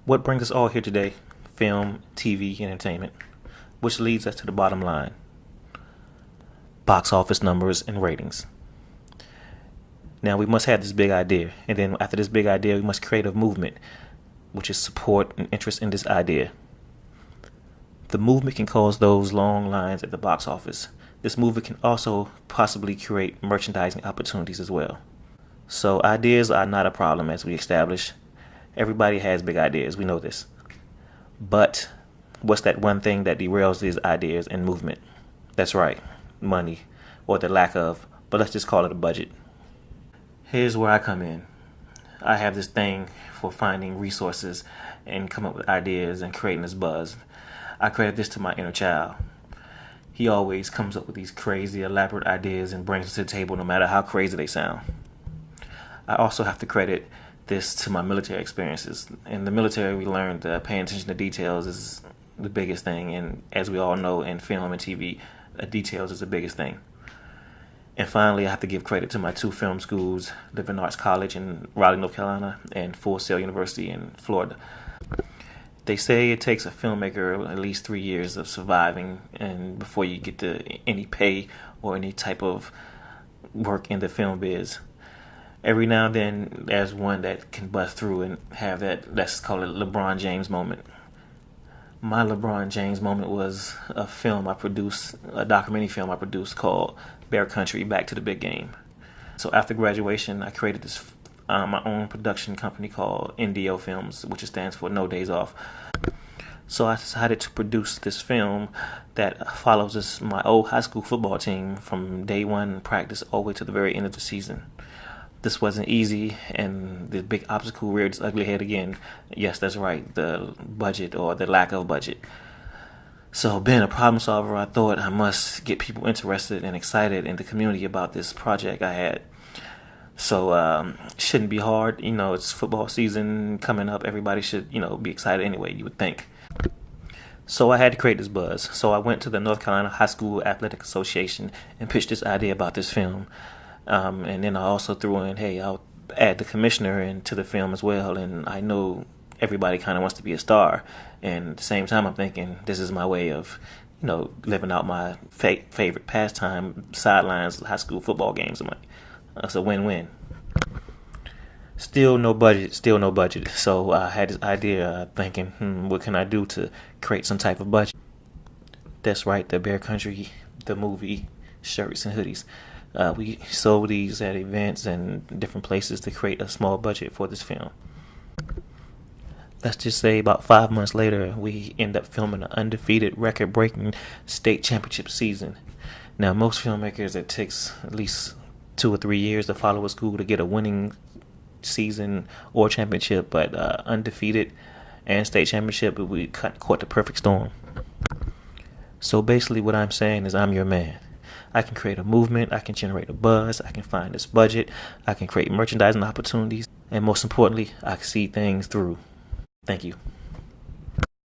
What brings us all here today? Film, TV, entertainment. Which leads us to the bottom line. Box office numbers and ratings. Now we must have this big idea, and then after this big idea we must create a movement, which is support and interest in this idea. The movement can cause those long lines at the box office. This movement can also possibly create merchandising opportunities as well. So ideas are not a problem, as we established. Everybody has big ideas, we know this. But what's that one thing that derails these ideas and movement? That's right, money, or the lack of, but let's just call it a budget. Here's where I come in. I have this thing for finding resources and come up with ideas and creating this buzz. I credit this to my inner child. He always comes up with these crazy, elaborate ideas and brings them to the table no matter how crazy they sound. I also have to credit this to my military experiences. In the military, we learned that paying attention to details is the biggest thing, and as we all know in film and TV, details is the biggest thing. And finally, I have to give credit to my two film schools, Living Arts College in Raleigh, North Carolina, and Full Sail University in Florida. They say it takes a filmmaker at least 3 years of surviving and before you get to any pay or any type of work in the film biz. Every now and then, there's one that can bust through and have that, let's call it LeBron James moment. My LeBron James moment was a film I produced, a documentary film I produced called Bear Country, Back to the Big Game. So after graduation, I created this my own production company called NDO Films, which stands for No Days Off. So I decided to produce this film that follows my old high school football team from day one practice all the way to the very end of the season. This wasn't easy, and the big obstacle reared its ugly head again. Yes, that's right, the budget or the lack of budget. So being a problem solver, I thought I must get people interested and excited in the community about this project I had. So it shouldn't be hard. It's football season coming up. Everybody should, be excited anyway, you would think. So I had to create this buzz. So I went to the North Carolina High School Athletic Association and pitched this idea about this film. And then I also threw in, hey, I'll add the commissioner into the film as well. And I know everybody kind of wants to be a star. And at the same time, I'm thinking this is my way of, living out my favorite pastime, sidelines, high school football games. It's a win-win. Still no budget. So I had this idea thinking, what can I do to create some type of budget? That's right, the Bear Country, the movie, shirts and hoodies. We sold these at events and different places to create a small budget for this film. Let's just say about 5 months later, we end up filming an undefeated, record-breaking state championship season. Now, most filmmakers, it takes at least 2 or 3 years to follow a school to get a winning season or championship, but undefeated and state championship, we caught the perfect storm. So basically what I'm saying is I'm your man. I can create a movement, I can generate a buzz, I can find this budget, I can create merchandising opportunities, and most importantly, I can see things through. Thank you.